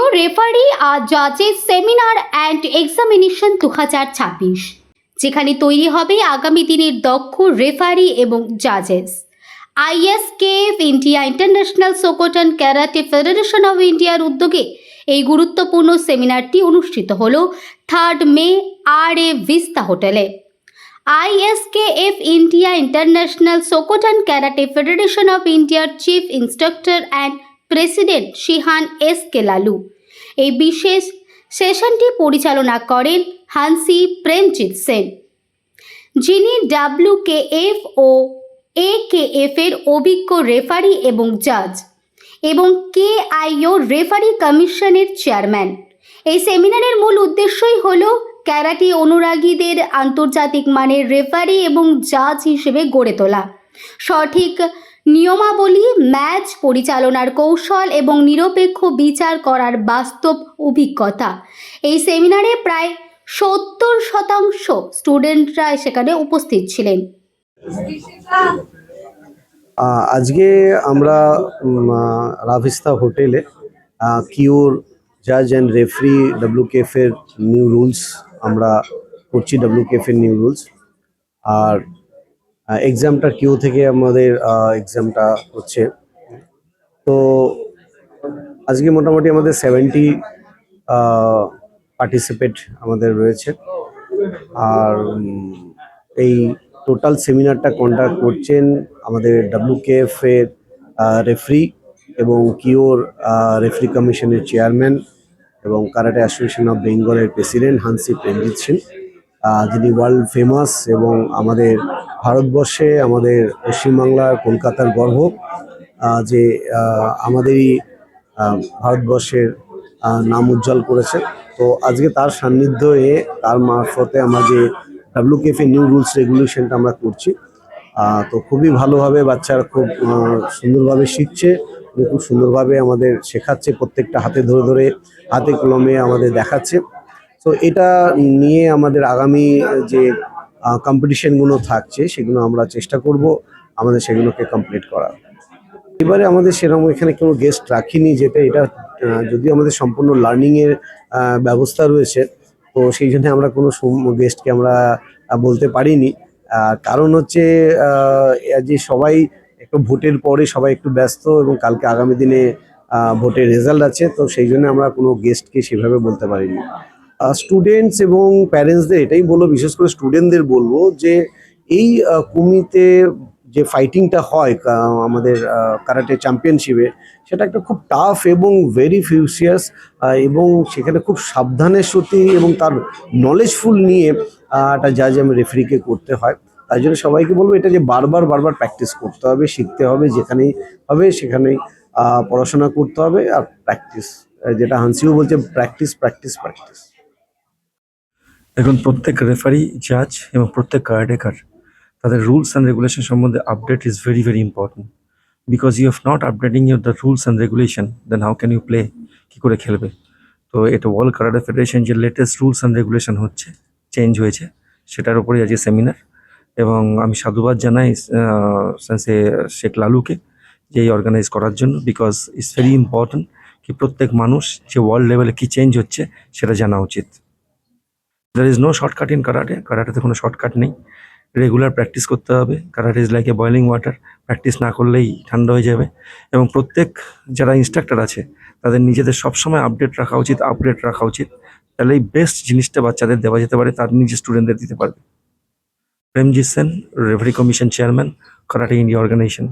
New referee আর জাজেস seminar and examination 2026, যেখানে তৈরি হবে আগামী দিনের দক্ষ রেফারি এবং জাজেস। ISKF India international Shotokan karate federation of ইন্ডিয়ার উদ্যোগে এই গুরুত্বপূর্ণ সেমিনারটি অনুষ্ঠিত হল 3 মে RA ভিস্তা হোটেলে। ISKF India international Shotokan karate federation of ইন্ডিয়ার chief instructor and president shihan SK Lalu এই বিশেষ সেশনটি পরিচালনা করেন হান্সি প্রেমজিৎ সেন, যিনি WKF ও AKF এর অভিজ্ঞ রেফারি এবং জাজ এবং KIO রেফারি কমিশনের চেয়ারম্যান। এই সেমিনারের মূল উদ্দেশ্যই হল ক্যারাটে অনুরাগীদের আন্তর্জাতিক মানের রেফারি এবং জাজ হিসেবে গড়ে তোলা, সঠিক নিয়মাবলী, ম্যাচ পরিচালনার কৌশল এবং নিরপেক্ষ বিচার করার বাস্তব অভিজ্ঞতা। এই সেমিনারে প্রায় 70% স্টুডেন্টরা সেখানে উপস্থিত ছিলেন। আজকে আমরা রাভিস্তা হোটেলে কিওর জাজ অ্যান্ড রেফারি WKF এর নিউ রুলস আমরা করছি, WKF এর নিউ রুলস। আর এক্সামটা কিউ থেকে আমাদের এক্সামটা হচ্ছে। তো আজকে মোটামুটি আমাদের 70 পার্টিসিপেট আমাদের রয়েছে। আর এই টোটাল সেমিনারটা কন্ডাক্ট করছেন আমাদের WKF এর রেফারি এবং কিওর রেফারি কমিশনের চেয়ারম্যান এবং কারাটে অ্যাসোসিয়েশন অফ বেঙ্গলের প্রেসিডেন্ট হান্সি প্রেমজিৎ সিং, যিনি ওয়ার্ল্ড ফেমাস এবং আমাদের ভারতবর্ষে, আমাদের পশ্চিমবাংলার, কলকাতার গর্ব, যে আমাদেরই ভারতবর্ষের নাম উজ্জ্বল করেছে। তো আজকে তার সান্নিধ্যে, তার মারফতে আমরা যে WKF এর নিউ রুলস রেগুলেশনটা আমরা করছি। তো খুবই ভালোভাবে বাচ্চারা খুব সুন্দরভাবে শিখছে, খুব সুন্দরভাবে আমাদের শেখাচ্ছে, প্রত্যেকটা হাতে ধরে ধরে হাতে কলমে আমাদের দেখাচ্ছে। তো এটা নিয়ে আমাদের আগামী যে কম্পিটিশনগুলো থাকছে সেগুলো আমরা চেষ্টা করব আমাদের সেগুলোকে কমপ্লিট করার। এবারে আমাদের সেরকম এখানে কোনো গেস্ট রাখিনি, এটা যদিও আমাদের সম্পূর্ণ লার্নিংয়ের ব্যবস্থা রয়েছে, তো সেই জন্য আমরা কোনো গেস্টকে আমরা বলতে পারিনি। কারণ হচ্ছে যে সবাই একটু ভোটের পরে সবাই একটু ব্যস্ত এবং কালকে আগামী দিনে ভোটের রেজাল্ট আছে, তো সেই জন্য আমরা কোনো গেস্টকে সেভাবে বলতে পারিনি। স্টুডেন্টস এবং প্যারেন্টসদের এটাই বলবো, বিশেষ করে স্টুডেন্টদের বলবো যে এই কুমিতে যে ফাইটিংটা হয় আমাদের কারাটে চ্যাম্পিয়নশিপে, সেটা একটা খুব টাফ এবং ভেরি ফিউসিয়াস, এবং সেখানে খুব সাবধানের সাথে এবং তার নলেজফুল নিয়ে একটা জাজ এবং রেফারিকে করতে হয়। তাই জন্য সবাইকে বলবো এটা যে বারবার প্র্যাকটিস করতে হবে, শিখতে হবে, যেখানেই হবে সেখানেই পড়াশোনা করতে হবে। আর প্র্যাকটিস, যেটা হান্সিও বলছে, প্র্যাকটিস প্র্যাকটিস প্র্যাকটিস। এখন প্রত্যেক রেফারি, জাজ এবং প্রত্যেক কারাটেকার তাদের রুলস অ্যান্ড রেগুলেশন সম্বন্ধে update is very very important. Because you have not updating your the rules and regulation, then how can you play, কী করে খেলবে। তো এটা ওয়ার্ল্ড কারাটে ফেডারেশন যে লেটেস্ট রুলস অ্যান্ড রেগুলেশন হচ্ছে, চেঞ্জ হয়েছে, সেটার উপরেই আজকে সেমিনার। এবং আমি সাধুবাদ জানাই সেন্সে শেখ লালুকে যে এই অর্গানাইজ করার জন্য, বিকজ ইটস ভেরি ইম্পর্টেন্ট কি প্রত্যেক মানুষ যে ওয়ার্ল্ড লেভেলে কী চেঞ্জ হচ্ছে সেটা জানা উচিত। There is no shortcut in karate, কারাটেতে কোনো শর্টকাট নেই। রেগুলার প্র্যাকটিস করতে হবে। Karate is like a boiling water, practice না করলেই ঠান্ডা হয়ে যাবে। এবং প্রত্যেক যারা ইনস্ট্রাক্টর আছে তাদের নিজেদের সবসময় আপডেট রাখা উচিত, তাহলে এই বেস্ট জিনিসটা বাচ্চাদের দেওয়া যেতে পারে, তার নিজের স্টুডেন্টদের দিতে পারবে। Premjit Sen, referee commission chairman, karate India organisation.